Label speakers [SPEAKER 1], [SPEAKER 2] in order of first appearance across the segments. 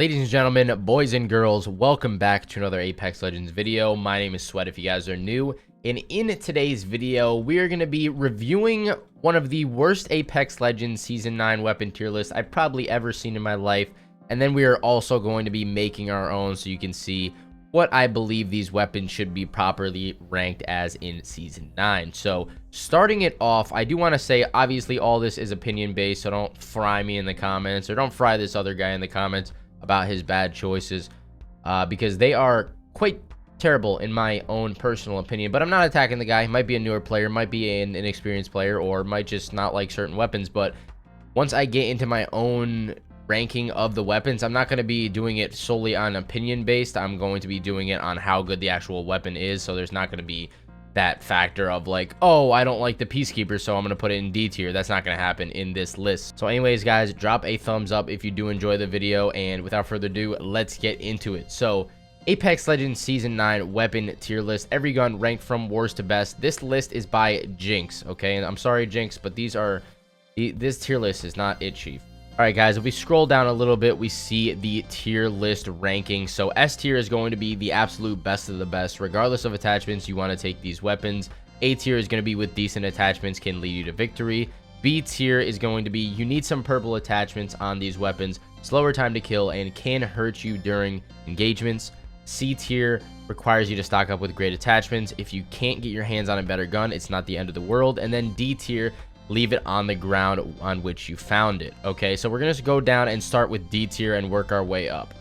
[SPEAKER 1] Ladies and gentlemen, boys and girls, welcome back to another Apex Legends video. My name is Sweat if you guys are new. And in today's video, we are going to be reviewing one of the worst Apex Legends Season 9 weapon tier lists I've probably ever seen in my life. And then we are also going to be making our own so you can see what I believe these weapons should be properly ranked as in Season 9. So starting it off, I do want to say, obviously, all this is opinion based, so don't fry me in the comments or don't fry this other guy in the comments about his bad choices, because they are quite terrible in my own personal opinion. But I'm not attacking the guy. He might be a newer player, might be an inexperienced player, or might just not like certain weapons. But once I get into my own ranking of the weapons, I'm not going to be doing it solely on opinion based. I'm going to be doing it on how good the actual weapon is. So there's not going to be that factor of like, oh, I don't like the Peacekeeper, so I'm going to put it in D tier. That's not going to happen in this list. So anyways, guys, drop a thumbs up if you do enjoy the video, and without further ado, let's get into it. So Apex Legends Season 9 weapon tier list, every gun ranked from worst to best. This list is by Jinx, okay? And I'm sorry, Jinx, but this tier list is not it, Chief. All right, guys, if we scroll down a little bit, we see the tier list ranking. So S tier is going to be the absolute best of the best. Regardless of attachments, you want to take these weapons. A tier is going to be with decent attachments, can lead you to victory. B tier is going to be you need some purple attachments on these weapons, slower time to kill, and can hurt you during engagements. C tier requires you to stock up with great attachments. If you can't get your hands on a better gun, it's not the end of the world. And then D tier, leave it on the ground on which you found it. Okay, so we're gonna just go down and start with D tier and work our way up.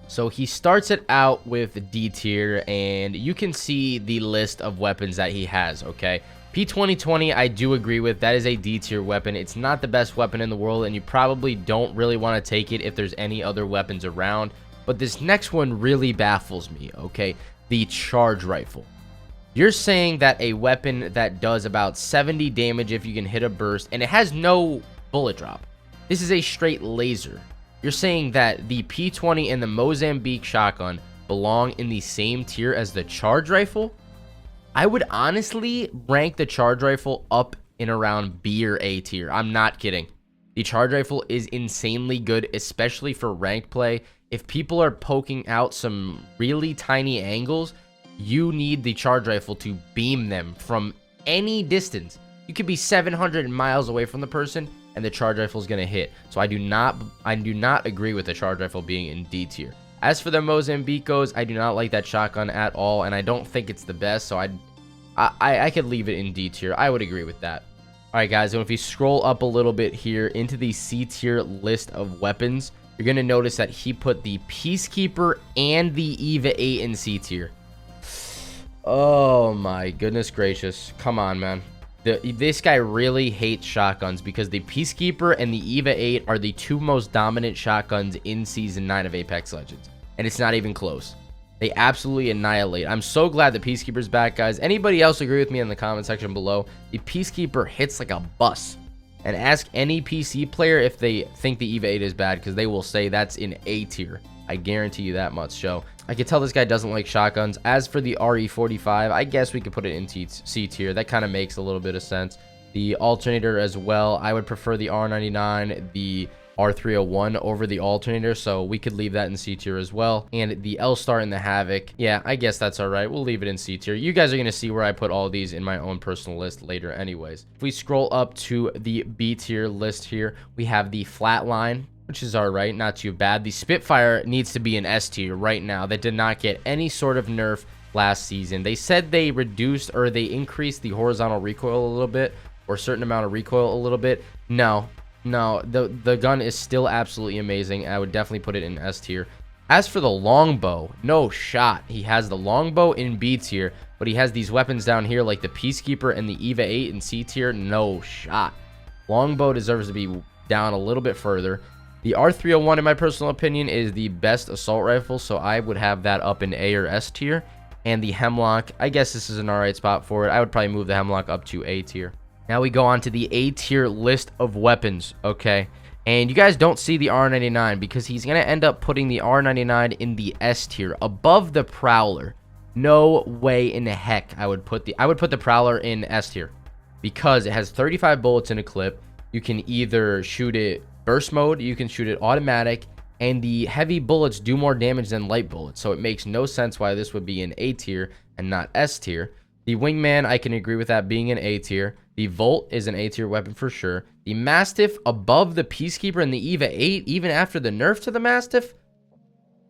[SPEAKER 1] So he starts it out with D tier, and you can see the list of weapons that he has. Okay, P2020 I do agree with. That is a D tier weapon. It's not the best weapon in the world, and you probably don't really want to take it if there's any other weapons around. But this next one really baffles me. Okay, the charge rifle. You're saying that a weapon that does about 70 damage if you can hit a burst, and it has no bullet drop. This is a straight laser. You're saying that the P20 and the Mozambique shotgun belong in the same tier as the charge rifle? I would honestly rank the charge rifle up in around B or A tier. I'm not kidding. The charge rifle is insanely good, especially for ranked play. If people are poking out some really tiny angles, you need the charge rifle to beam them from any distance. You could be 700 miles away from the person and the charge rifle is going to hit. So I do not agree with the charge rifle being in D tier. As for the Mozambique goes, I do not like that shotgun at all, and I don't think it's the best, so I could leave it in D tier. I would agree with that. All right, guys, and if you scroll up a little bit here into the C tier list of weapons, you're going to notice that he put the Peacekeeper and the EVA 8 in C tier. Oh my goodness gracious. Come on, man. This guy really hates shotguns because the Peacekeeper and the EVA 8 are the two most dominant shotguns in Season 9 of Apex Legends. And it's not even close. They absolutely annihilate. I'm so glad the Peacekeeper's back, guys. Anybody else agree with me in the comment section below? The Peacekeeper hits like a bus. And ask any PC player if they think the EVA 8 is bad, because they will say that's in A tier. I guarantee you that much. So I can tell this guy doesn't like shotguns. As for the RE45, I guess we could put it in C tier. That kind of makes a little bit of sense. The Alternator as well. I would prefer the R99, the R301 over the Alternator, so we could leave that in C tier as well. And the L-Star and the Havoc, yeah, I guess that's all right. We'll leave it in C tier. You guys are going to see where I put all these in my own personal list later anyways. If we scroll up to the B tier list here, we have the Flatline, which is all right, not too bad. The Spitfire needs to be in S tier right now. That did not get any sort of nerf last season. They said they reduced or they increased the horizontal recoil a little bit, or a certain amount of recoil a little bit. No, the gun is still absolutely amazing. I would definitely put it in S tier. As for the longbow, no shot. He has the longbow in B tier, but he has these weapons down here like the Peacekeeper and the EVA 8 in C tier. No shot. Longbow deserves to be down a little bit further. The R301, in my personal opinion, is the best assault rifle, so I would have that up in A or S tier. And the Hemlock, I guess this is an alright spot for it. I would probably move the Hemlock up to A tier. Now we go on to the A tier list of weapons, okay? And you guys don't see the R99 because he's going to end up putting the R99 in the S tier above the Prowler. No way in the heck I would put the Prowler in S tier because it has 35 bullets in a clip. You can either shoot it burst mode, you can shoot it automatic, and the heavy bullets do more damage than light bullets, so it makes no sense why this would be an A tier and not S tier. The Wingman, I can agree with that being an A tier. The Volt is an A tier weapon for sure. The Mastiff above the Peacekeeper and the EVA 8, even after the nerf to the Mastiff?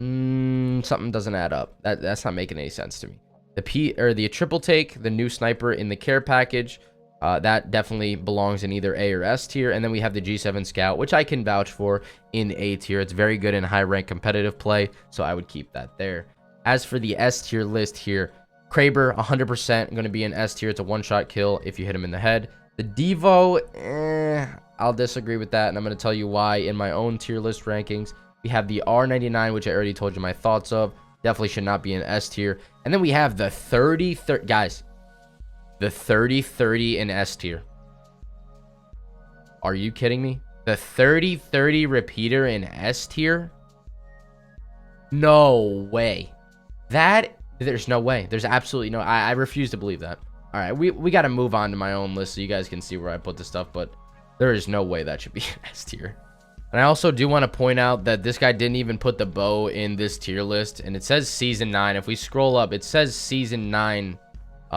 [SPEAKER 1] Something doesn't add up. That's not making any sense to me. The Triple Take, the new sniper in the care package, that definitely belongs in either A or S tier. And then we have the G7 Scout, which I can vouch for in A tier. It's very good in high rank competitive play, so I would keep that there. As for the S tier list here, Kraber, 100% going to be an S tier. It's a one-shot kill if you hit him in the head. The Devo, I'll disagree with that, and I'm going to tell you why in my own tier list rankings. We have the R99, which I already told you my thoughts of. Definitely should not be an S tier. And then we have the 30-30, guys, the 30-30 in S tier. Are you kidding me? The 30-30 repeater in S tier? No way. There's no way. There's absolutely no, I refuse to believe that. All right, we got to move on to my own list so you guys can see where I put the stuff, but there is no way that should be an S tier. And I also do want to point out that this guy didn't even put the bow in this tier list, and it says Season 9. If we scroll up, it says Season 9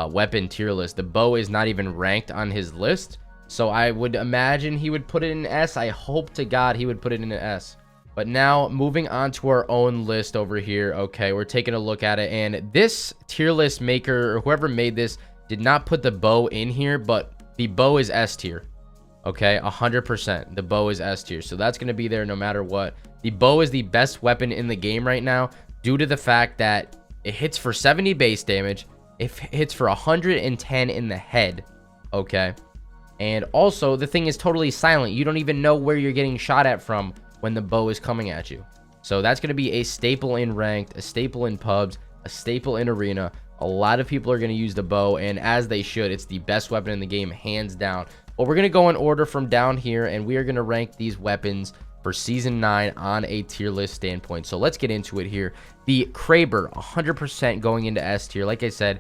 [SPEAKER 1] weapon tier list. The bow is not even ranked on his list, so I would imagine he would put it in S. I hope to God he would put it in an S. But now, moving on to our own list over here. Okay, we're taking a look at it, and this tier list maker, or whoever made this, did not put the bow in here, but the bow is S tier. Okay, 100%. The bow is S tier, so that's going to be there no matter what. The bow is the best weapon in the game right now due to the fact that it hits for 70 base damage. It hits for 110 in the head, okay? And also, the thing is totally silent. You don't even know where you're getting shot at from when the bow is coming at you. So that's going to be a staple in ranked, a staple in pubs, a staple in arena. A lot of people are going to use the bow, and as they should. It's the best weapon in the game, hands down. But we're going to go in order from down here, and we are going to rank these weapons for Season 9 on a tier list standpoint. So let's get into it here. The Kraber, 100% going into S tier. Like I said,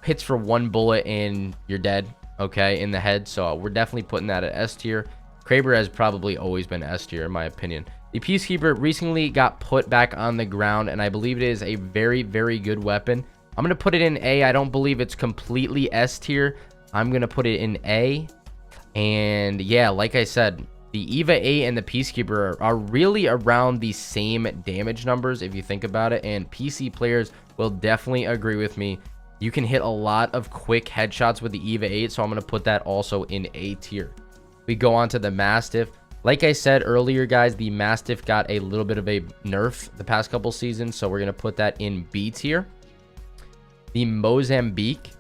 [SPEAKER 1] hits for one bullet and you're dead, okay, in the head. So we're definitely putting that at S tier. Kraber has probably always been S tier, in my opinion. The Peacekeeper recently got put back on the ground, and I believe it is a very, very good weapon. I'm going to put it in A. I don't believe it's completely S tier. I'm going to put it in A. And yeah, like I said, the EVA 8 and the Peacekeeper are really around the same damage numbers if you think about it, and PC players will definitely agree with me. You can hit a lot of quick headshots with the EVA 8, so I'm going to put that also in A tier. We go on to the Mastiff. Like I said earlier, guys, the Mastiff got a little bit of a nerf the past couple seasons, so we're going to put that in B tier. The Mozambique.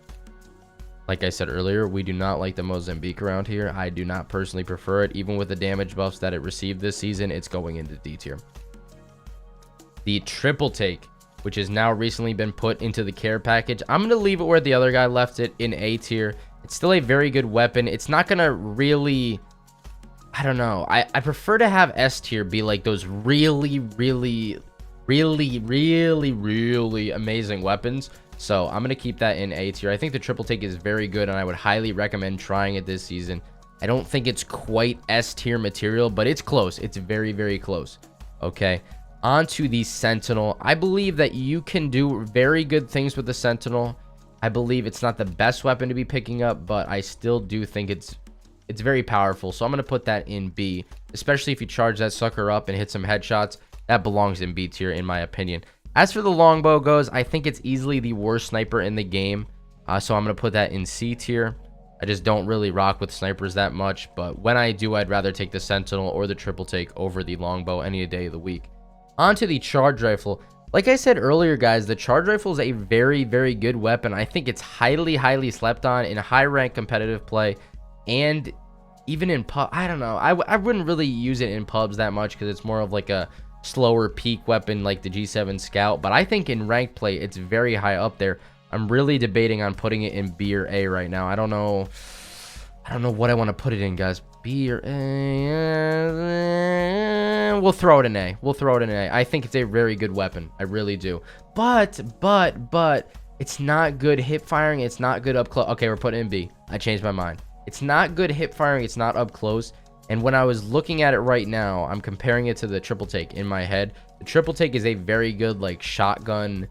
[SPEAKER 1] Like I said earlier, we do not like the Mozambique around here. I do not personally prefer it. Even with the damage buffs that it received this season, it's going into D tier. The Triple Take, which has now recently been put into the care package. I'm going to leave it where the other guy left it, in A tier. It's still a very good weapon. It's not going to really, I don't know. I prefer to have S tier be like those really, really, really, really, really amazing weapons. So I'm going to keep that in A tier. I think the Triple Take is very good, and I would highly recommend trying it this season. I don't think it's quite S tier material, but it's close. It's very, very close. Okay. On to the Sentinel. I believe that you can do very good things with the Sentinel. I believe it's not the best weapon to be picking up, but I still do think it's very powerful. So I'm going to put that in B, especially if you charge that sucker up and hit some headshots. That belongs in B tier, in my opinion. As for the longbow goes, I think it's easily the worst sniper in the game. So I'm going to put that in C tier. I just don't really rock with snipers that much, but when I do, I'd rather take the Sentinel or the Triple Take over the longbow any day of the week. On to the charge rifle. Like I said earlier, guys, the charge rifle is a very, very good weapon. I think it's highly, highly slept on in high rank competitive play, and even in pub. I don't know. I wouldn't really use it in pubs that much because it's more of like a slower peak weapon like the G7 Scout. But I think in ranked play, it's very high up there. I'm really debating on putting it in B or A right now. I don't know what I want to put it in, guys. B or A. We'll throw it in A. We'll throw it in A. I think it's a very good weapon. I really do. But it's not good hip firing. It's not good up close. Okay, we're putting it in B. I changed my mind. It's not good hip firing. It's not up close. And when I was looking at it right now, I'm comparing it to the triple take in my head. The triple take is a very good like shotgun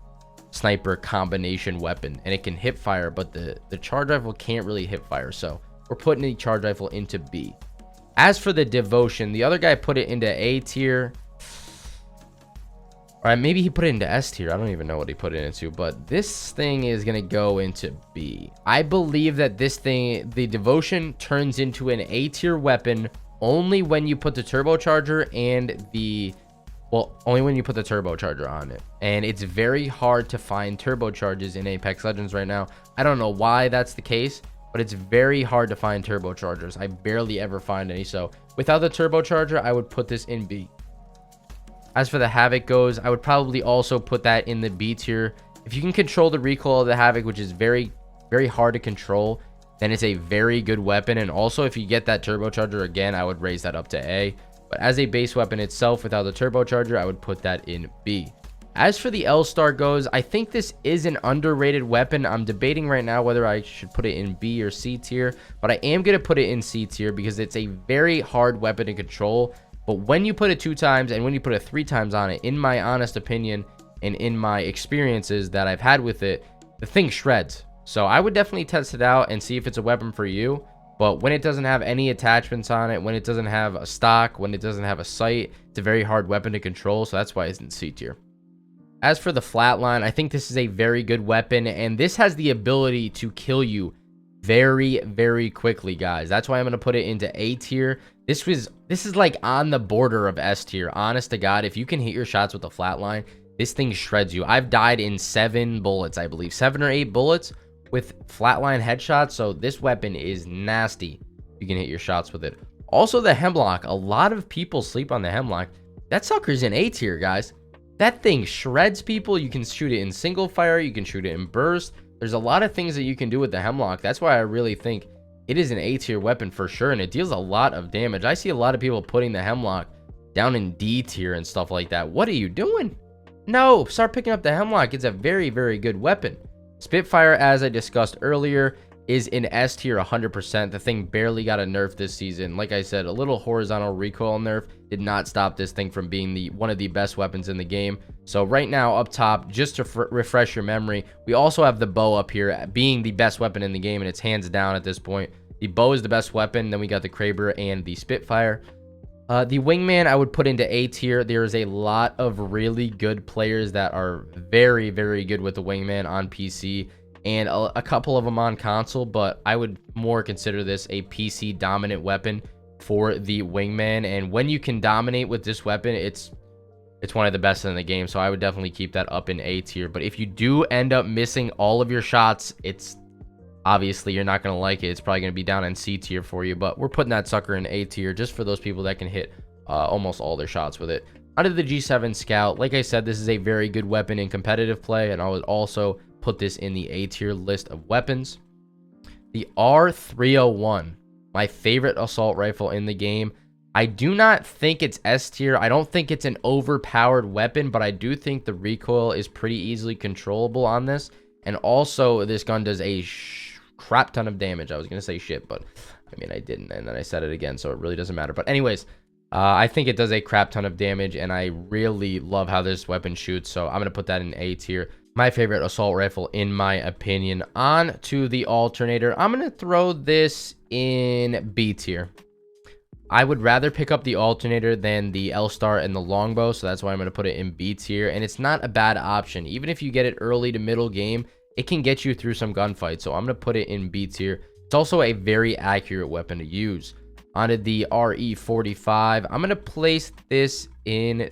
[SPEAKER 1] sniper combination weapon, and it can hip fire, but the charge rifle can't really hip fire. So we're putting the charge rifle into B. As for the devotion, the other guy put it into A tier. All right, maybe he put it into S tier. I don't even know what he put it into, but this thing is going to go into B. I believe that this thing, the devotion, turns into an A tier weapon only when you put the turbocharger and the, well, only when you put the turbocharger on it. And it's very hard to find turbocharges in Apex Legends right now. I don't know why that's the case, but it's very hard to find turbochargers. I barely ever find any. So without the turbocharger, I would put this in B. As for the Havoc goes, I would probably also put that in the B tier. If you can control the recoil of the Havoc, which is very, very hard to control, then it's a very good weapon. And also, if you get that turbocharger again, I would raise that up to A. But as a base weapon itself, without the turbocharger, I would put that in B. As for the L-Star goes, I think this is an underrated weapon. I'm debating right now whether I should put it in B or C tier, but I am going to put it in C tier because it's a very hard weapon to control. But when you put it 2 times and when you put it 3 times on it, in my honest opinion and in my experiences that I've had with it, the thing shreds. So I would definitely test it out and see if it's a weapon for you. But when it doesn't have any attachments on it, when it doesn't have a stock, when it doesn't have a sight, it's a very hard weapon to control. So that's why it's in C tier. As for the flatline, I think this is a very good weapon, and this has the ability to kill you very, very quickly, guys. That's why I'm going to put it into A tier. This is like on the border of S tier. Honest to God, if you can hit your shots with the flatline, this thing shreds you. I've died in 7 bullets, I believe. 7 or 8 bullets with flatline headshots. So this weapon is nasty. You can hit your shots with it. Also, the Hemlock. A lot of people sleep on the Hemlock. That sucker's in A tier, guys. That thing shreds people. You can shoot it in single fire. You can shoot it in burst. There's a lot of things that you can do with the Hemlock. That's why I really think it is an A tier weapon for sure, and it deals a lot of damage. I see a lot of people putting the Hemlock down in D tier and stuff like that. What are you doing? No, start picking up the Hemlock. It's a very, very good weapon. Spitfire, as I discussed earlier, is in S tier 100%. The thing barely got a nerf this season. Like I said, a little horizontal recoil nerf did not stop this thing from being one of the best weapons in the game. So right now up top, just to refresh your memory, we also have the bow up here being the best weapon in the game, and it's hands down at this point. The bow is the best weapon. Then we got the Kraber and the Spitfire. The Wingman I would put into A tier. There is a lot of really good players that are very, very good with the Wingman on PC, and a couple of them on console, but I would more consider this a PC dominant weapon for the Wingman. And when you can dominate with this weapon, it's one of the best in the game. So I would definitely keep that up in A tier. But if you do end up missing all of your shots, it's obviously you're not going to like it. It's probably going to be down in C tier for you, but we're putting that sucker in A tier just for those people that can hit almost all their shots with it. Onto the G7 Scout. Like I said, this is a very good weapon in competitive play, and I would also put this in the A tier list of weapons. The R301, my favorite assault rifle in the game. I do not think it's S tier. I don't think it's an overpowered weapon, but I do think the recoil is pretty easily controllable on this. And also, this gun does a crap ton of damage. I was going to say shit, but I mean, I didn't. And then I said it again, so it really doesn't matter. But anyways, I think it does a crap ton of damage, and I really love how this weapon shoots. So I'm going to put that in A tier. My favorite assault rifle, in my opinion. On to the Alternator. I'm going to throw this in B tier. I would rather pick up the Alternator than the L-Star and the Longbow, so that's why I'm going to put it in B tier. And it's not a bad option. Even if you get it early to middle game, it can get you through some gunfights, so I'm going to put it in B tier. It's also a very accurate weapon to use. Onto the RE45. I'm going to place this in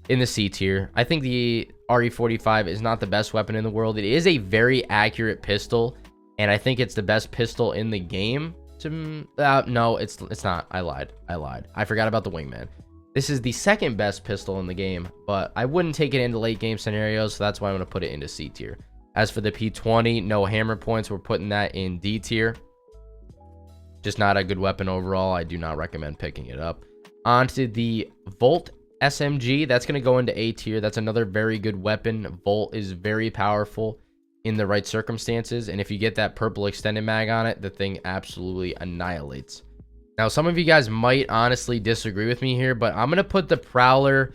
[SPEAKER 1] the C tier. I think the RE45 is not the best weapon in the world. It is a very accurate pistol, and I think it's the best pistol in the game. No, it's not. I lied. I forgot about the Wingman. This is the second best pistol in the game, but I wouldn't take it into late game scenarios, so that's why I'm going to put it into C tier. As for the P20, no hammer points. We're putting that in D tier. Just not a good weapon overall. I do not recommend picking it up. Onto the Volt SMG. That's going to go into A tier. That's another very good weapon. Volt is very powerful. in the right circumstances. And if you get that purple extended mag on it, the thing absolutely annihilates. Now, some of you guys might honestly disagree with me here, but I'm going to put the Prowler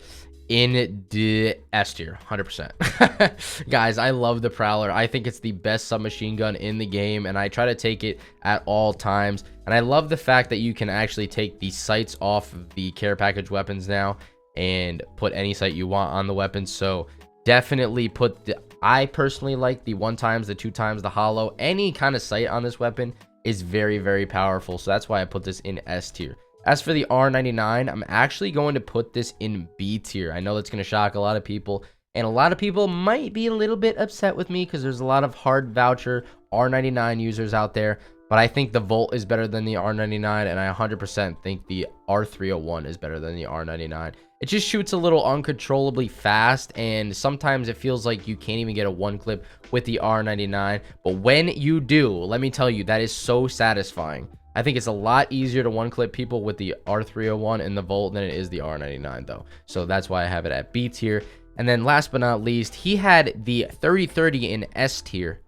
[SPEAKER 1] in the S tier, 100%. Guys, I love the Prowler. I think it's the best submachine gun in the game, and I try to take it at all times. And I love the fact that you can actually take the sights off of the care package weapons now and put any sight you want on the weapon. So definitely put the, I personally like the 1x, the 2x, the hollow. Any kind of sight on this weapon is very, very powerful. So that's why I put this in S tier. As for the R99, I'm actually going to put this in B tier. I know that's going to shock a lot of people, and a lot of people might be a little bit upset with me because there's a lot of hard voucher R99 users out there, but I think the Volt is better than the R99, and I 100% think the R301 is better than the R99. It just shoots a little uncontrollably fast, and sometimes it feels like you can't even get a one clip with the R99, but when you do, let me tell you, that is so satisfying. I think it's a lot easier to one-clip people with the R301 and the Volt than it is the R99, though. So that's why I have it at B tier. And then last but not least, he had the 3030 in S tier.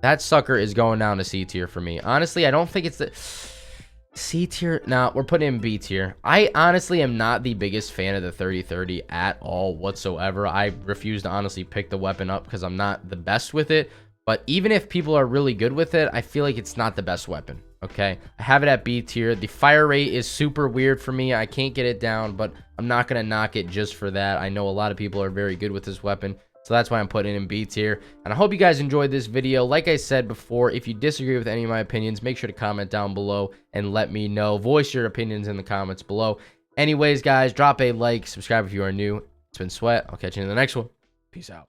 [SPEAKER 1] That sucker is going down to C tier for me. Honestly, I don't think it's the C tier. No, we're putting it in B tier. I honestly am not the biggest fan of the 3030 at all whatsoever. I refuse to honestly pick the weapon up because I'm not the best with it. But even if people are really good with it, I feel like it's not the best weapon. Okay, I have it at B tier. The fire rate is super weird for me. I can't get it down, but I'm not going to knock it just for that. I know a lot of people are very good with this weapon, so that's why I'm putting it in B tier. And I hope you guys enjoyed this video. Like I said before, if you disagree with any of my opinions, make sure to comment down below and let me know. Voice your opinions in the comments below. Anyways, guys, drop a like, subscribe if you are new. It's been Sweat. I'll catch you in the next one. Peace out.